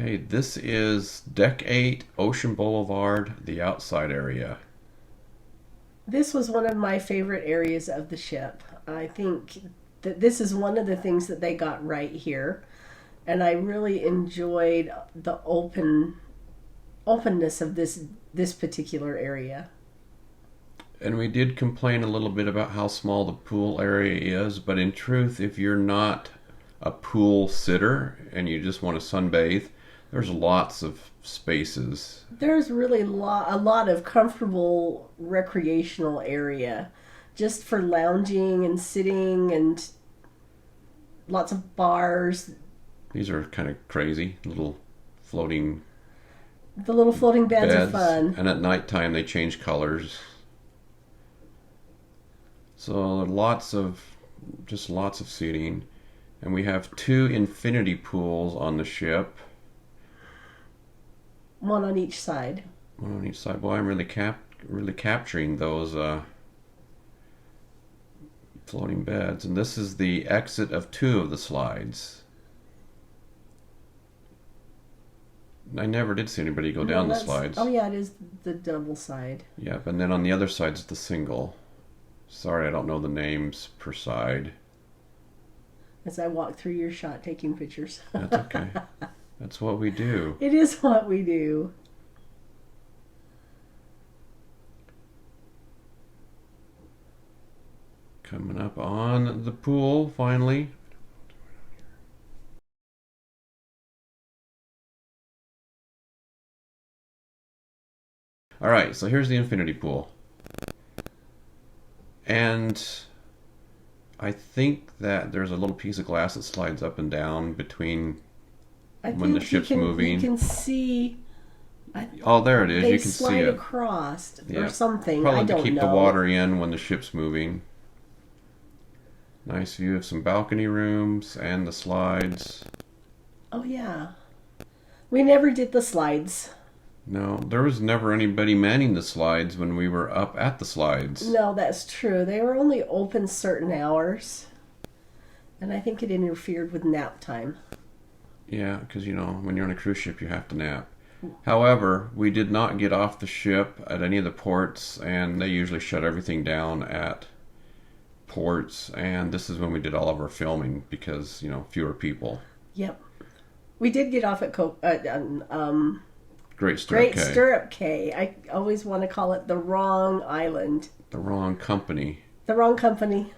Okay, this is Deck 8, Ocean Boulevard, the outside area. This was one of my favorite areas of the ship. I think that this is one of the things that they got right here, and I really enjoyed the openness of this particular area. And we did complain a little bit about how small the pool area is, but in truth, if you're not a pool sitter and you just want to sunbathe, there's lots of spaces. There's really a lot of comfortable recreational area just for lounging and sitting, and lots of bars. These are kind of crazy little floating The little floating beds are beds, fun. and at nighttime they change colors. So lots of seating, and we have two infinity pools on the ship. One on each side. One on each side. Boy, I'm really capturing those floating beds. And this is the exit of two of the slides. I never did see anybody go down the slides. Oh yeah, it is the double side. Yeah, and then on the other side is the single. Sorry, I don't know the names per side. As I walk through your shot taking pictures. That's okay. That's what we do. It is what we do. Coming up on the pool, finally. All right, so here's the infinity pool. And I think that there's a little piece of glass that slides up and down between when the ship's moving. You can see. Oh, there it is. They You can slide see it across or something. Probably I don't to keep know. the water in when the ship's moving. Nice view of some balcony rooms and the slides. Oh yeah, we never did the slides. No, there was never anybody manning the slides when we were up at the slides. No, that's true. They were only open certain hours, and I think it interfered with nap time. Yeah, because when you're on a cruise ship, you have to nap. However, we did not get off the ship at any of the ports, and they usually shut everything down at ports. And this is when we did all of our filming because fewer people. Yep, we did get off at Great Stirrup Cay. Stirrup Cay. I always want to call it the wrong island. The wrong company. The wrong company.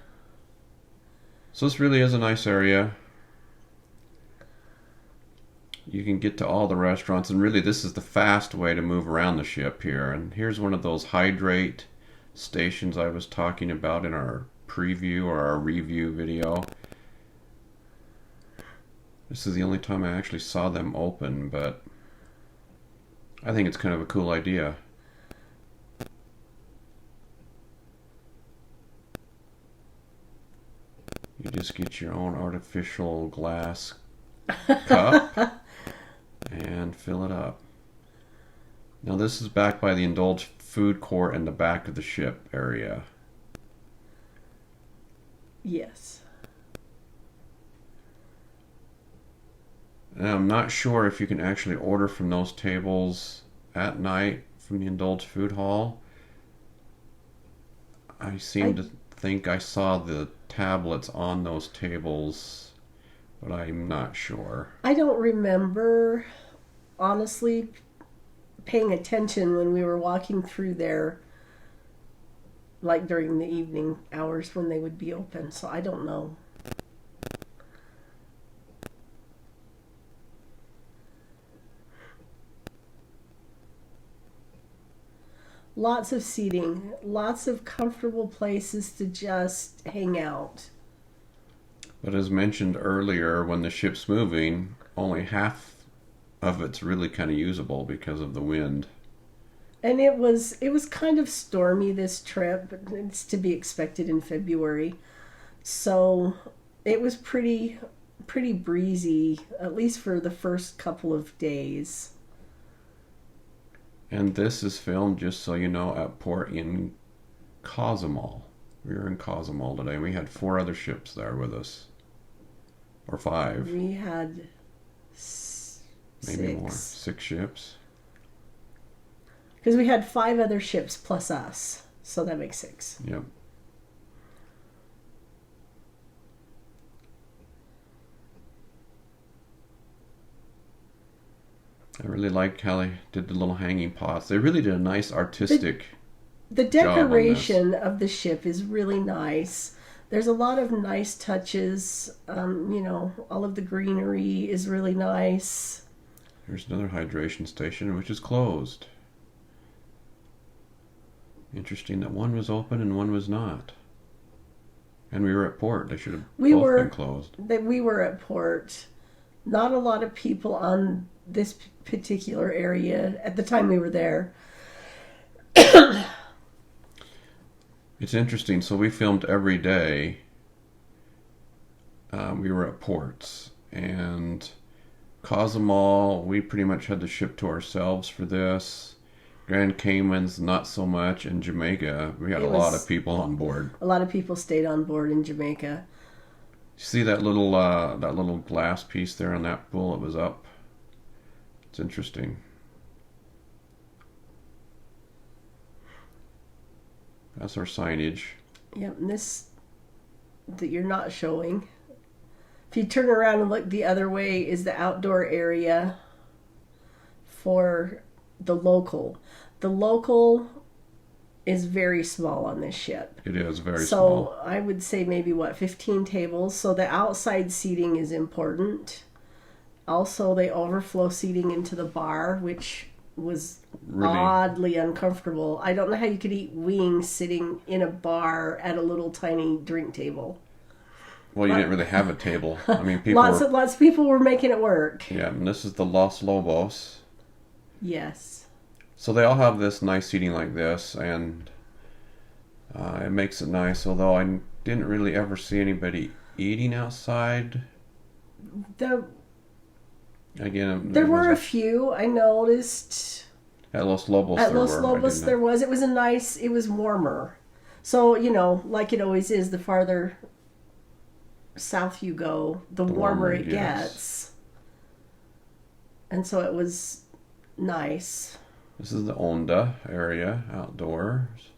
So this really is a nice area. You can get to all the restaurants, and really this is the fast way to move around the ship here. And here's one of those Hydrate Stations I was talking about in our preview or our review video. This is the only time I actually saw them open, but I think it's kind of a cool idea. You just get your own artificial glass cup and fill it up. Now this is back by the indulged food court and the back of the ship area. Yes. And I'm not sure if you can actually order from those tables at night from the indulged food hall. I seem to think I saw the tablets on those tables, but I'm not sure. I don't remember, honestly, paying attention when we were walking through there, like during the evening hours when they would be open, so I don't know. Lots of seating, lots of comfortable places to just hang out. But as mentioned earlier, when the ship's moving, only half of it's really kind of usable because of the wind. And it was kind of stormy this trip. It's to be expected in February. So it was pretty breezy, at least for the first couple of days. And this is filmed, just so you know, at port in Cozumel. We were in Cozumel today. We had 4 other ships there with us. Or 5. We had Maybe more. 6 ships. Because we had 5 other ships plus us, so that makes 6. Yep. I really like how they did the little hanging pots. They really did a nice artistic The decoration of the ship is really nice. There's a lot of nice touches. All of the greenery is really nice. Here's another hydration station, which is closed. Interesting that one was open and one was not. And we were at port. They should have both been closed. We were at port. Not a lot of people on this particular area at the time we were there. It's interesting. So we filmed every day. We were at ports. And Cozumel, we pretty much had the ship to ourselves for this. Grand Cayman's not so much. And Jamaica, we had a lot of people on board. A lot of people stayed on board in Jamaica. See that little glass piece there on that pool? It was up. It's interesting. That's our signage. Yep, and this that you're not showing. If you turn around and look the other way is the outdoor area for the local. The local is very small on this ship. It is very small. So I would say maybe 15 tables. So the outside seating is important. Also, they overflow seating into the bar, which was really oddly uncomfortable. I don't know how you could eat wings sitting in a bar at a little tiny drink table. Well, you didn't really have a table. I mean, lots of people were making it work. Yeah, and this is the Los Lobos. Yes. So they all have this nice seating like this, and it makes it nice. Although I didn't really ever see anybody eating outside. Again, there were a few I noticed. At Los Lobos, At Los Lobos, there was. It was it was warmer. So, like it always is, the farther south you go, the warmer it gets. And so it was nice. This is the Onda area, outdoors.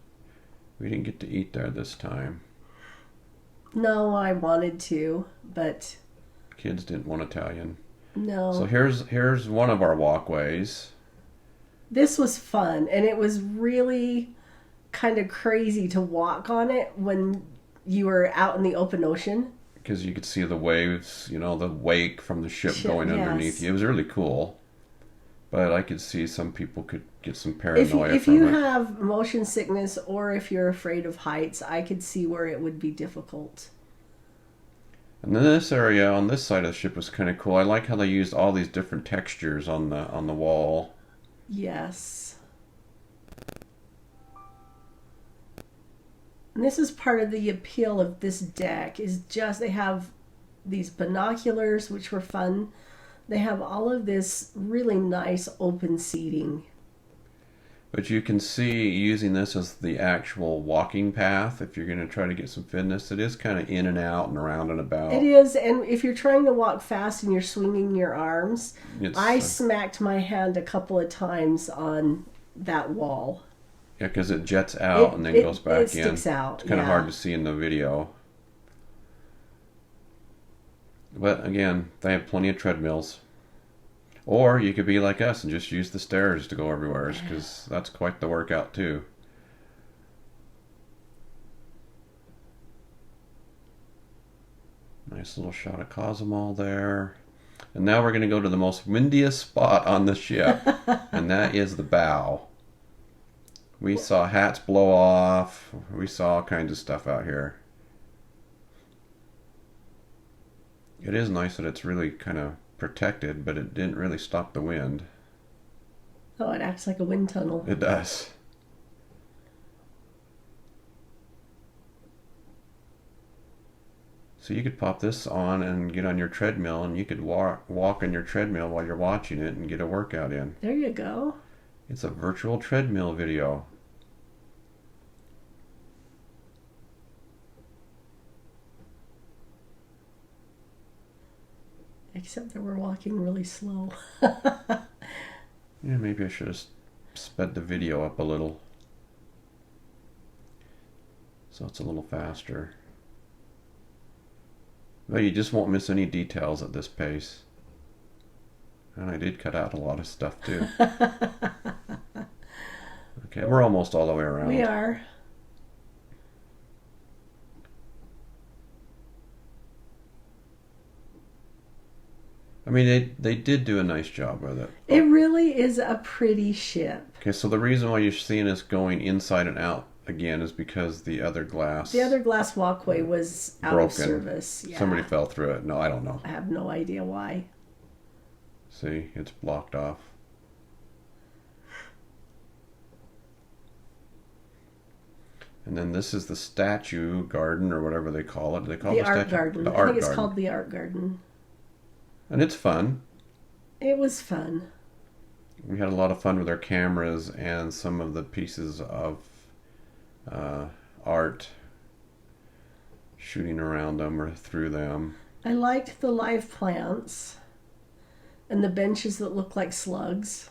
We didn't get to eat there this time. No, I wanted to, but... Kids didn't want Italian. No. So here's one of our walkways. This was fun, and it was really kind of crazy to walk on it when you were out in the open ocean. Because you could see the waves, the wake from the ship going underneath you. It was really cool. But I could see some people could get some paranoia if you have motion sickness or if you're afraid of heights, I could see where it would be difficult. And then this area on this side of the ship was kind of cool. I like how they used all these different textures on the wall. Yes. And this is part of the appeal of this deck, is just they have these binoculars, which were fun. They have all of this really nice open seating. But you can see using this as the actual walking path, if you're going to try to get some fitness, it is kind of in and out and around and about. It is, and if you're trying to walk fast and you're swinging your arms, I smacked my hand a couple of times on that wall. Yeah, because it jets out and then goes back in. It sticks out. It's kind of hard to see in the video. But again, they have plenty of treadmills. Or you could be like us and just use the stairs to go everywhere, because that's quite the workout too. Nice little shot of Cozumel there. And now we're going to go to the most windiest spot on the ship, and that is the bow. We saw hats blow off. We saw all kinds of stuff out here. It is nice that it's really kind of protected, but it didn't really stop the wind. Oh, it acts like a wind tunnel. It does. So you could pop this on and get on your treadmill, and you could walk on your treadmill while you're watching it and get a workout in. There you go. It's a virtual treadmill video. Except that we're walking really slow. Yeah, maybe I should have sped the video up a little, so it's a little faster. But you just won't miss any details at this pace. And I did cut out a lot of stuff too. Okay, we're almost all the way around. We are. I mean, they did do a nice job with it. It really is a pretty ship. Okay, so the reason why you're seeing us going inside and out again is because the other glass walkway was out of service. Yeah. Somebody fell through it. No, I don't know. I have no idea why. See, it's blocked off. And then this is the statue garden or whatever they call it. They call it the art garden. I think it's called the art garden. And it's fun. It was fun. We had a lot of fun with our cameras and some of the pieces of art, shooting around them or through them. I liked the live plants and the benches that looked like slugs.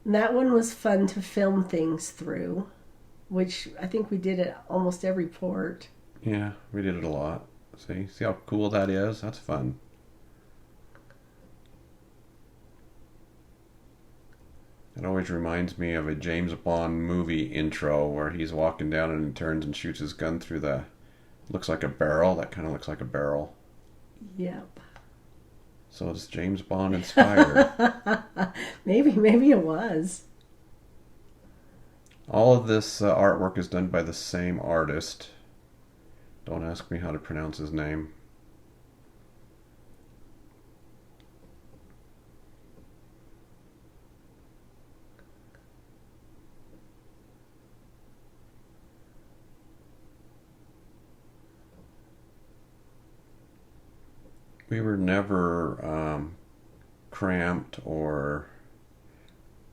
And that one was fun to film things through, which I think we did at almost every port. Yeah, we did it a lot. See how cool that is? That's fun. It always reminds me of a James Bond movie intro where he's walking down and he turns and shoots his gun through the, looks like a barrel. That kind of looks like a barrel. Yep. So it's James Bond inspired. Maybe it was. All of this artwork is done by the same artist. Don't ask me how to pronounce his name. We were never cramped or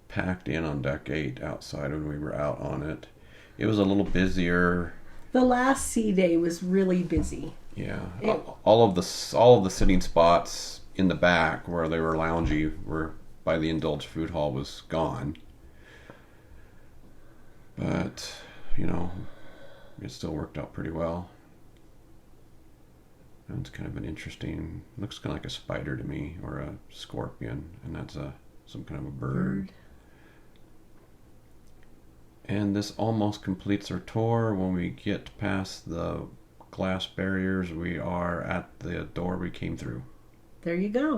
packed in on deck 8 outside when we were out on it. It was a little busier. The last sea day was really busy. Yeah, all of the sitting spots in the back where they were loungy were by the Indulge Food Hall was gone. But it still worked out pretty well. It's kind of an interesting, looks kind of like a spider to me, or a scorpion, and that's some kind of a bird. And this almost completes our tour. When we get past the glass barriers, we are at the door we came through. There you go.